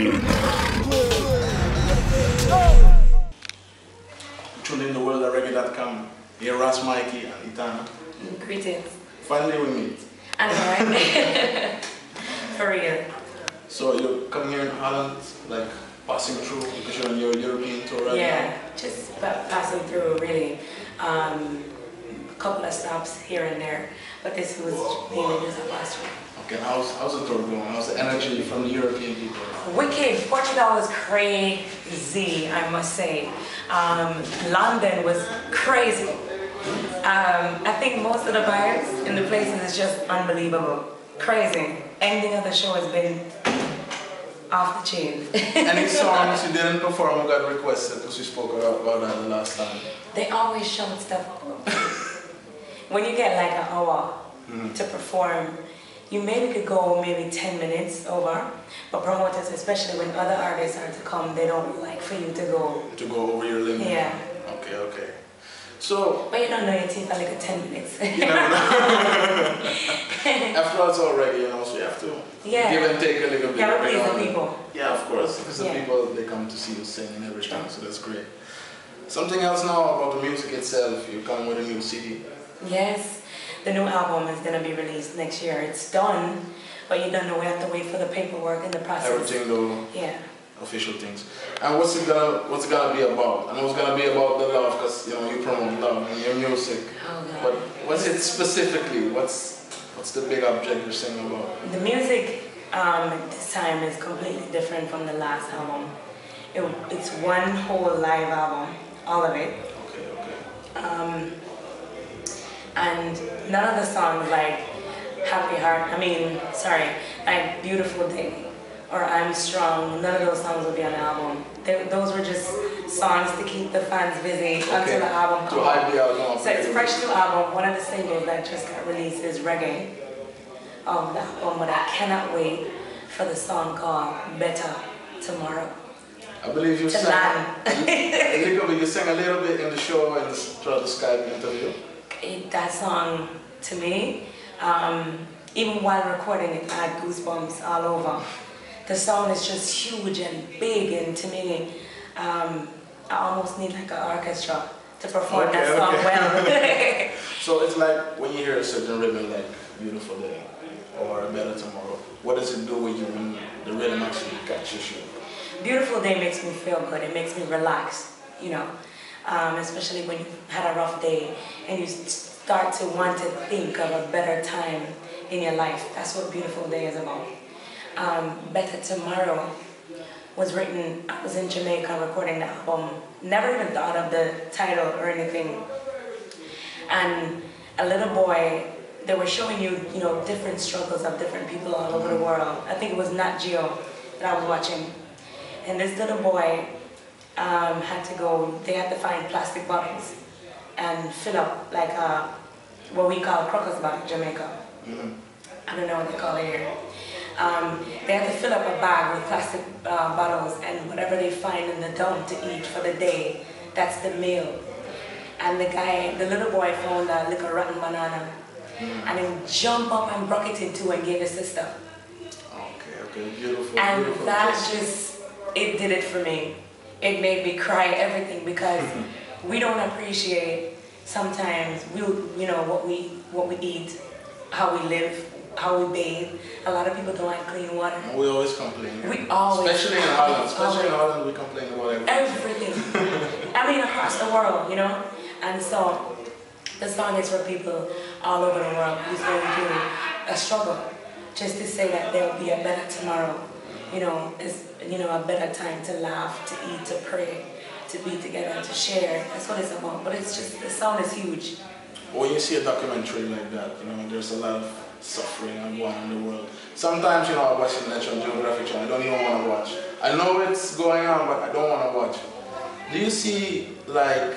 Tune in to WorldAReggae.com. Here, Ras Mikeyy and Etana. Greetings. Finally we meet. I know, right? For real. So you come here in Holland, like passing through because you're on your European tour right now? Yeah, just passing through really. A couple of stops here and there, but this was mainly just a last week. Okay, how's the tour going? How's the energy from the European people? Wicked. Portugal was crazy, I must say. London was crazy. I think most of the vibes in the places is just unbelievable. Crazy. Ending of the show has been off the chain. Any songs you didn't perform or got requested because we spoke about that the last time? They always show stuff up. When you get like an hour to perform, you maybe could go maybe 10 minutes over, but promoters, especially when other artists are to come, they don't like for you to go. To go over your limit? Yeah. Okay, okay. So... But you don't know your team for like 10 minutes. You never know. After all, it's all reggae, you know, so you have to give and take a little bit. Yeah, but please the people. Yeah, of course, because the people, they come to see you sing and everything, so that's great. Something else now about the music itself, you come with a new CD. Yes, the new album is going to be released next year. It's done, but you don't know, we have to wait for the paperwork and the process. Everything though. Yeah. Official things. And what's it gonna be about? I know it's gonna be about the love, because you know you promote love in your music. Oh, God. But what's it specifically? What's the big object you're singing about? The music this time is completely different from the last album. It's one whole live album, all of it. Okay, okay. And none of the songs like like Beautiful Day or I'm Strong, none of those songs will be on the album. Those were just songs to keep the fans busy until the album comes out. To hype the album. So it's a fresh new album. One of the singles that just got released is Reggae of the album, but I cannot wait for the song called Better Tomorrow. I believe you sang you sang a little bit in the show and throughout the Skype interview. That song, to me, even while recording it, I had goosebumps all over. The song is just huge and big, and to me, I almost need like an orchestra to perform that song well. So it's like when you hear a certain rhythm like Beautiful Day or Better Tomorrow, what does it do with you when the rhythm actually catches you? Beautiful Day makes me feel good. It makes me relax, you know, especially when you've had a rough day and you start to want to think of a better time in your life. That's what Beautiful Day is about. Better Tomorrow was written, I was in Jamaica recording the album, never even thought of the title or anything. And a little boy, they were showing you, different struggles of different people all over the world. I think it was Nat Geo that I was watching. And this little boy they had to find plastic bottles and fill up like what we call crocus bag in Jamaica. I don't know what they call it here. They had to fill up a bag with plastic bottles and whatever they find in the dump to eat for the day, that's the meal. And the little boy found a little rotten banana and he jumped up and broke it in two and gave his sister. Okay, beautiful. And beautiful. it did it for me. It made me cry, everything, because we don't appreciate sometimes what we eat, how we live, how we bathe. A lot of people don't like clean water. We always complain. We always. Especially in Holland. We complain about everything. I mean, across the world, And so, the song is for people all over the world who's going through a struggle, just to say that there will be a better tomorrow. A better time to laugh, to eat, to pray, to be together, to share. That's what it's about. But it's just, the sound is huge. When you see a documentary like that, there's a lot of suffering and going on in the world. Sometimes, I watch the National Geographic Channel, I don't even want to watch. I know it's going on, but I don't want to watch. Do you see, like,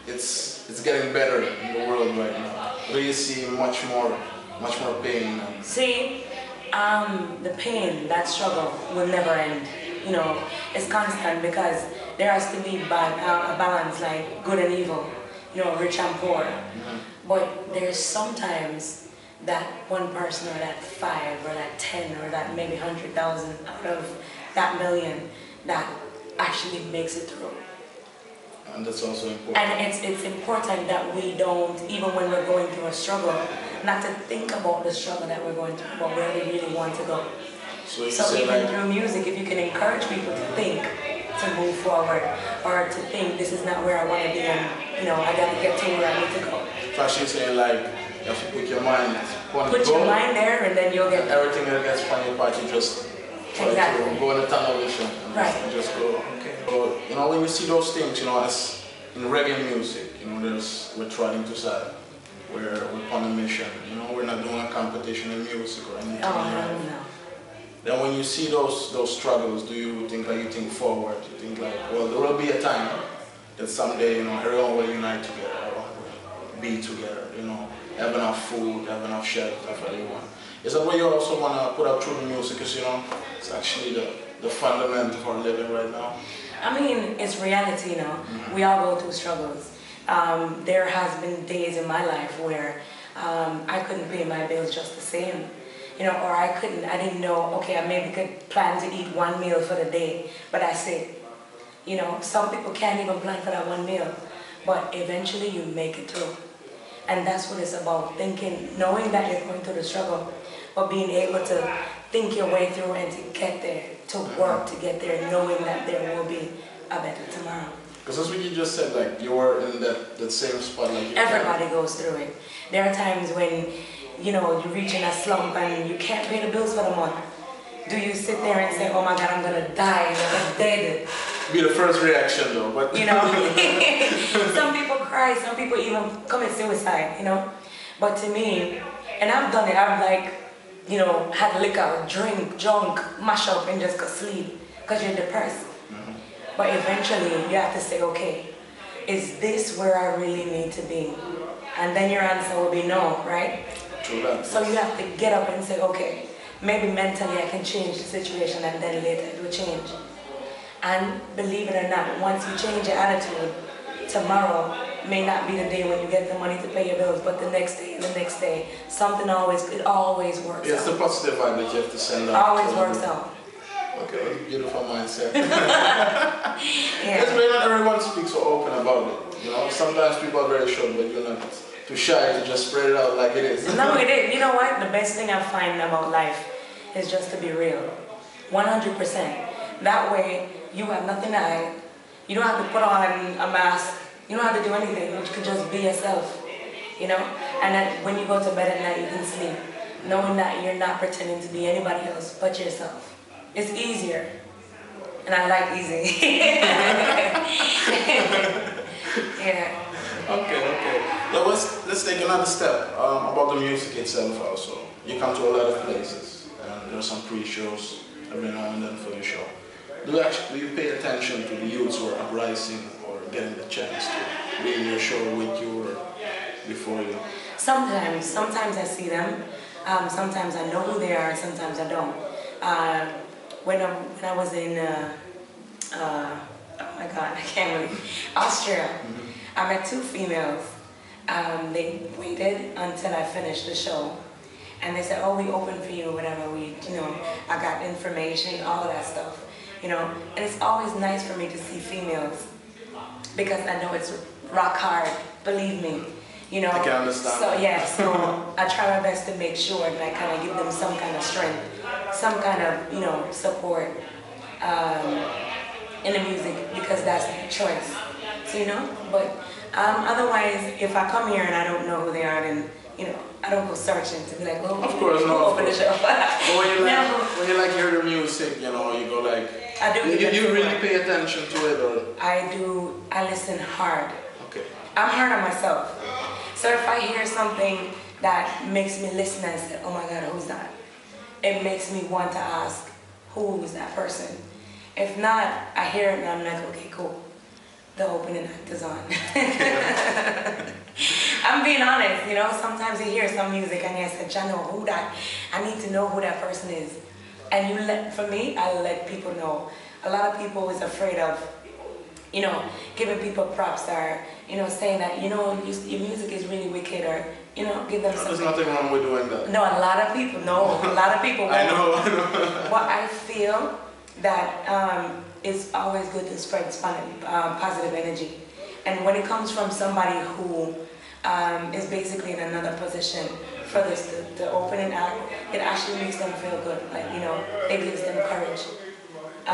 it's getting better in the world right now? Or do you see much more pain? See, the pain, that struggle will never end. It's constant because there has to be a balance, like good and evil, rich and poor. But there's sometimes that one person or that 5 or that 10 or that maybe 100,000 out of that million that actually makes it through. And that's also important. And it's important that we don't, even when we're going through a struggle, not to think about the struggle that we're going through, but where we really want to go. So even through music, if you can encourage people to think, to move forward, or to think this is not where I want to be, and I got to get to where I need to go. So actually saying like, you have to put your mind on Put your mind there, and then you'll get everything that gets from your part. You just try to go in a tunnel vision and just go. Okay. So when you see those things, as in reggae music, we're trying to sell. We're on a mission. We're not doing a competition in music or anything. Oh, no. Then when you see those struggles, do you think forward? You think well, there will be a time that someday, everyone will unite together, everyone will be together, have enough food, have enough shelter for everyone. Is that what you also want to put out through the music? Because, it's actually the fundament of our living right now. I mean, it's reality, We all go through struggles. There has been days in my life where I couldn't pay my bills just the same. Or I didn't know, okay, I maybe could plan to eat one meal for the day, but that's it. Some people can't even plan for that one meal, but eventually you make it through. And that's what it's about, thinking, knowing that you're going through the struggle, but being able to think your way through and to get there, to work to get there, knowing that there will be a better tomorrow. Because that's what you just said, you were in that same spot. Everybody goes through it. There are times when you reach in a slump and you can't pay the bills for the month. Do you sit there and say, oh my God, I'm gonna die, I'm dead? Be the first reaction though, but some people cry, some people even commit suicide, But to me, and I've done it, I've had liquor, drink, junk, mash up and just go sleep because you're depressed. But eventually you have to say, okay, is this where I really need to be? And then your answer will be no, right? So you have to get up and say, okay, maybe mentally I can change the situation and then later it will change. And believe it or not, once you change your attitude, tomorrow may not be the day when you get the money to pay your bills, but the next day and the next day, it always works out. It's the positive vibe that you have to send out. Always works out. Okay, that's a beautiful mindset. It's really not everyone speaks so open about it. Sometimes people are very sure, but you're not too shy to just spread it out like it is. No, it is. You know what? The best thing I find about life is just to be real. 100%. That way, you have nothing to hide. You don't have to put on a mask. You don't have to do anything. You can just be yourself. And then when you go to bed at night, you can sleep, knowing that you're not pretending to be anybody else but yourself. It's easier. And I like easy. Yeah. Okay. Now let's take another step about the music itself also. You come to a lot of places and there are some pre-shows every now and then for your show. Do you pay attention to the youths who are uprising or getting the chance to be in your show with you or before you? Sometimes I see them. Sometimes I know who they are, sometimes I don't. When I was in, oh my God, I can't believe, Austria, I met two females. They waited until I finished the show. And they said, oh, we open for you, whatever, I got information, all of that stuff, And it's always nice for me to see females because I know it's rock hard, believe me, I can understand. So, yeah, so I try my best to make sure that I kind of give them some kind of strength, some kind of, support in the music because that's their choice. So, but otherwise, if I come here and I don't know who they are, then, I don't go searching to be like, well, of course, no, open the show. But when you hear the music, you go like, I do. You really pay attention to it, or? I do. I listen hard. Okay. I'm hard on myself. So if I hear something that makes me listen and say, oh my God, who's that? It makes me want to ask, who is that person? If not, I hear it and I'm like, okay, cool. The opening act is on. I'm being honest, sometimes you hear some music and you say, Jano, who that? I need to know who that person is. And for me, I let people know. A lot of people is afraid of, giving people props or, saying that, your music is really wicked or, give them something. There's nothing wrong with doing that. No, a lot of people won't. I know. What I feel that it's always good to spread positive energy. And when it comes from somebody who is basically in another position, for this to open an act, it actually makes them feel good. Like, you know, it gives them courage,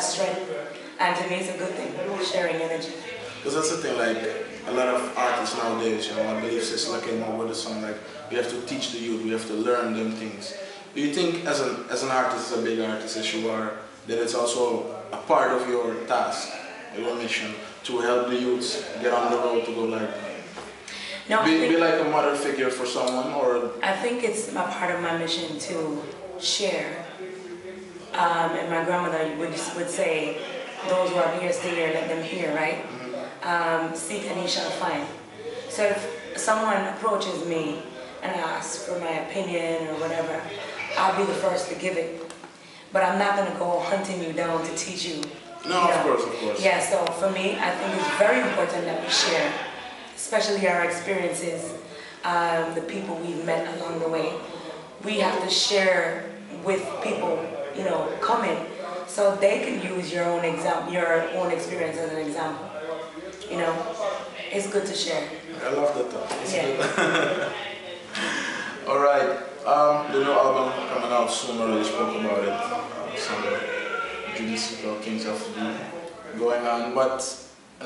strength, and to me it's a good thing, sharing energy. Because that's the thing, like, a lot of artists nowadays, you know, I believe it's like came up with a song, like, we have to teach the youth, we have to learn them things. Do you think as an artist, as a big artist as you are, that it's also a part of your task, your mission, to help the youths get on the road to go like, no, be like a mother figure for someone, or? I think it's a part of my mission to share. And my grandmother would say, those who are here stay here, let them hear, right? Seek and ye shall find. So if someone approaches me and asks for my opinion or whatever, I'll be the first to give it. But I'm not going to go hunting you down to teach you. No, you know? Of course, of course. Yeah, so for me, I think it's very important that we share, especially our experiences, the people we've met along the way. We have to share with people, you know, coming, so they can use your own experience as an example. You know, it's good to share. I love that thought. It's yeah. Good. All right. The new album coming out soon. Already spoke about it. Some judicial things have to be going on, but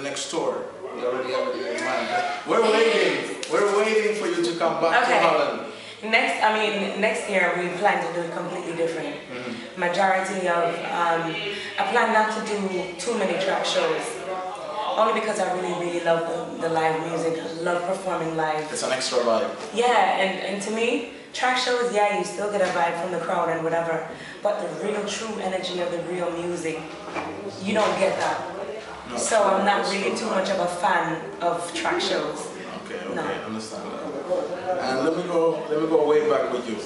next tour, we already have it in mind. We're waiting. We're waiting for you to come back to Holland. Next year we plan to do it completely different. Majority of, I plan not to do too many track shows, only because I really love the live music. I love performing live. It's an extra vibe. Yeah, and to me, track shows, yeah, you still get a vibe from the crowd and whatever, but the real true energy of the real music, you don't get that. No, so I'm not really too much of a fan of track shows. Okay, no. Understand that. And let me go way back with you.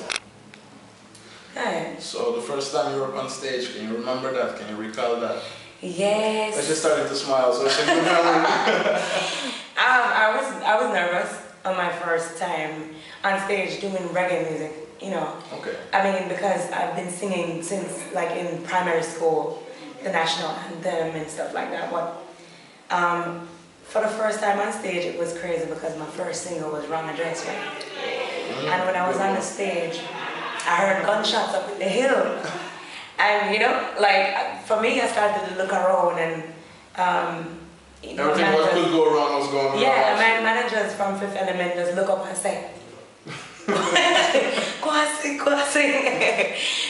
Hey. So the first time you were up on stage, can you remember that? Can you recall that? Yes. I just started to smile, so it's a good memory. I was nervous on my first time on stage doing reggae music, you know. Okay. I mean, because I've been singing since like in primary school, the national anthem and stuff like that. But for the first time on stage, it was crazy because my first single was Wrong Address, right? And when I was on the stage, I heard gunshots up in the hill. And you know, like for me, I started to look around and you know, everything what could go wrong was going wrong. Yeah, my managers from Fifth Element just look up and say, go sing.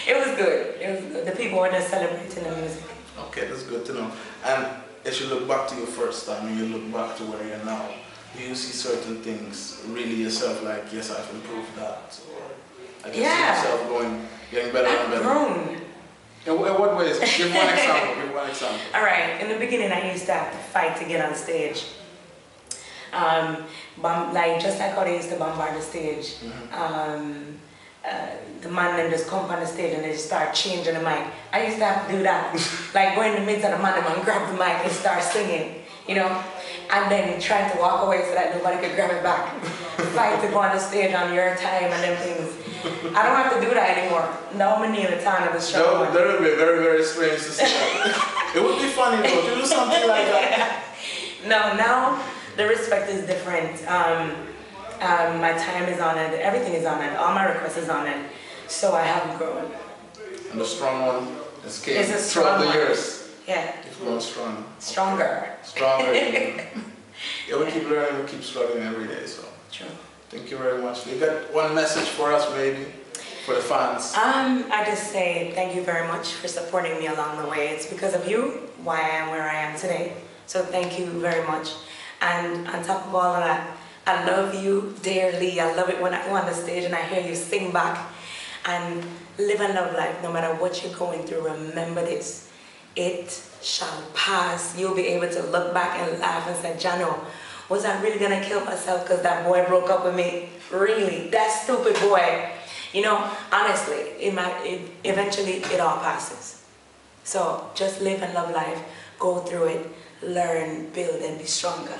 It was good. It was good. The people were just celebrating the music. Okay, that's good to know. And as you look back to your first time and you look back to where you're now, do you see certain things really yourself like, yes, I've improved that? Or I can see yourself getting better and better? I've grown. In what ways? Give one example. Give one example. All right. In the beginning, I used to have to fight to get on stage. Like just like how they used to bombard the stage. The man then just come on the stage and they just start changing the mic. I used to have to do that. Like go in the midst of the man and grab the mic and start singing, you know? And then trying to walk away so that nobody could grab it back. Fight to go on the stage on your time and them things. I don't have to do that anymore. Now I'm in Etana of the show. That would be very, very strange to see that. It would be funny though to do something like that. No, now the respect is different. My time is on it, everything is on it, all my requests is on it. So I have grown. And the strong one is came a strong throughout the years. Yeah. It's grown strong. Stronger. Stronger. Yeah, we keep learning, we keep struggling every day. So. True. Thank you very much. You got one message for us, maybe, for the fans? I just say thank you very much for supporting me along the way. It's because of you why I am where I am today. So thank you very much. And on top of all of that, I love you dearly. I love it when I go on the stage and I hear you sing back. And live and love life, no matter what you're going through. Remember this, it shall pass. You'll be able to look back and laugh and say, Jano, was I really gonna kill myself because that boy broke up with me? Really? That stupid boy. You know, honestly, eventually it all passes. So just live and love life, go through it, learn, build, and be stronger.